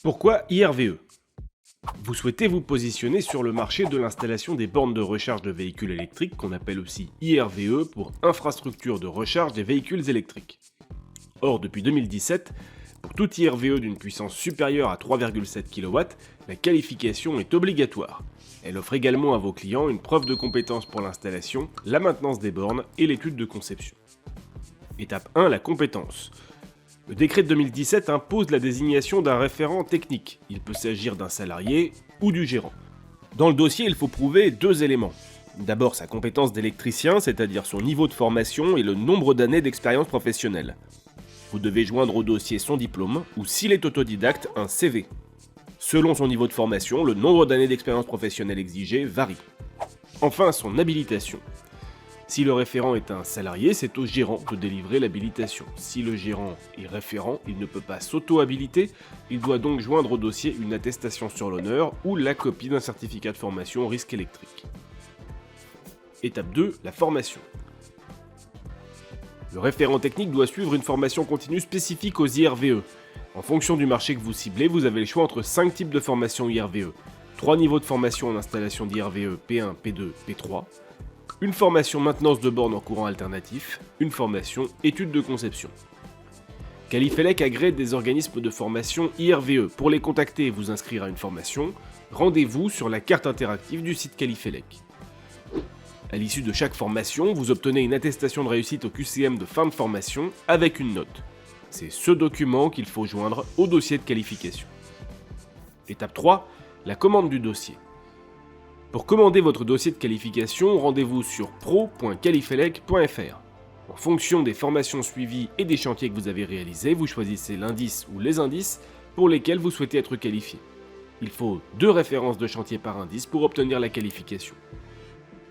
Pourquoi IRVE? Vous souhaitez vous positionner sur le marché de l'installation des bornes de recharge de véhicules électriques, qu'on appelle aussi IRVE pour infrastructure de recharge des véhicules électriques. Or, depuis 2017, pour tout IRVE d'une puissance supérieure à 3,7 kW, la qualification est obligatoire. Elle offre également à vos clients une preuve de compétence pour l'installation, la maintenance des bornes et l'étude de conception. Étape 1, la compétence. Le décret de 2017 impose la désignation d'un référent technique. Il peut s'agir d'un salarié ou du gérant. Dans le dossier, il faut prouver deux éléments. D'abord sa compétence d'électricien, c'est-à-dire son niveau de formation et le nombre d'années d'expérience professionnelle. Vous devez joindre au dossier son diplôme ou, s'il est autodidacte, un CV. Selon son niveau de formation, le nombre d'années d'expérience professionnelle exigé varie. Enfin, son habilitation. Si le référent est un salarié, c'est au gérant de délivrer l'habilitation. Si le gérant est référent, il ne peut pas s'auto-habiliter, il doit donc joindre au dossier une attestation sur l'honneur ou la copie d'un certificat de formation au risque électrique. Étape 2, la formation. Le référent technique doit suivre une formation continue spécifique aux IRVE. En fonction du marché que vous ciblez, vous avez le choix entre 5 types de formation IRVE, 3 niveaux de formation en installation d'IRVE P1, P2, P3, une formation maintenance de bornes en courant alternatif, une formation étude de conception. Qualifelec agrée des organismes de formation IRVE. Pour les contacter et vous inscrire à une formation, rendez-vous sur la carte interactive du site Qualifelec. À l'issue de chaque formation, vous obtenez une attestation de réussite au QCM de fin de formation avec une note. C'est ce document qu'il faut joindre au dossier de qualification. Étape 3, la commande du dossier. Pour commander votre dossier de qualification, rendez-vous sur pro.qualifelec.fr. En fonction des formations suivies et des chantiers que vous avez réalisés, vous choisissez l'indice ou les indices pour lesquels vous souhaitez être qualifié. Il faut 2 références de chantier par indice pour obtenir la qualification.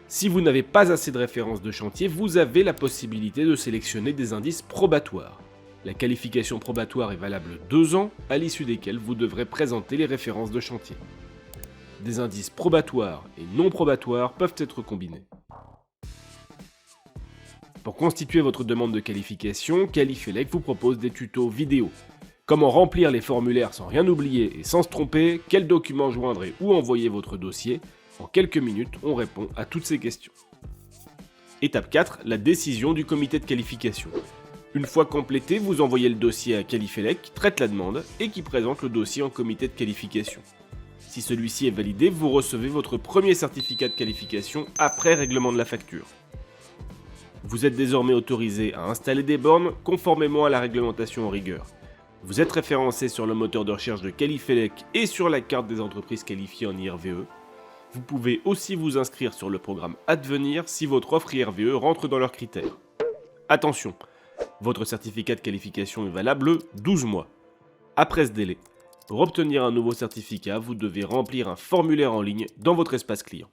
Si vous n'avez pas assez de références de chantier, vous avez la possibilité de sélectionner des indices probatoires. La qualification probatoire est valable 2 ans, à l'issue desquels vous devrez présenter les références de chantier. Des indices probatoires et non probatoires peuvent être combinés. Pour constituer votre demande de qualification, Qualifelec vous propose des tutos vidéo. Comment remplir les formulaires sans rien oublier et sans se tromper, quels documents joindre et où envoyer votre dossier. En quelques minutes, on répond à toutes ces questions. Étape 4, la décision du comité de qualification. Une fois complété, vous envoyez le dossier à Qualifelec qui traite la demande et qui présente le dossier en comité de qualification. Si celui-ci est validé, vous recevez votre premier certificat de qualification après règlement de la facture. Vous êtes désormais autorisé à installer des bornes conformément à la réglementation en vigueur. Vous êtes référencé sur le moteur de recherche de Qualifelec et sur la carte des entreprises qualifiées en IRVE. Vous pouvez aussi vous inscrire sur le programme Advenir si votre offre IRVE rentre dans leurs critères. Attention, votre certificat de qualification est valable 12 mois. Après ce délai, pour obtenir un nouveau certificat, vous devez remplir un formulaire en ligne dans votre espace client.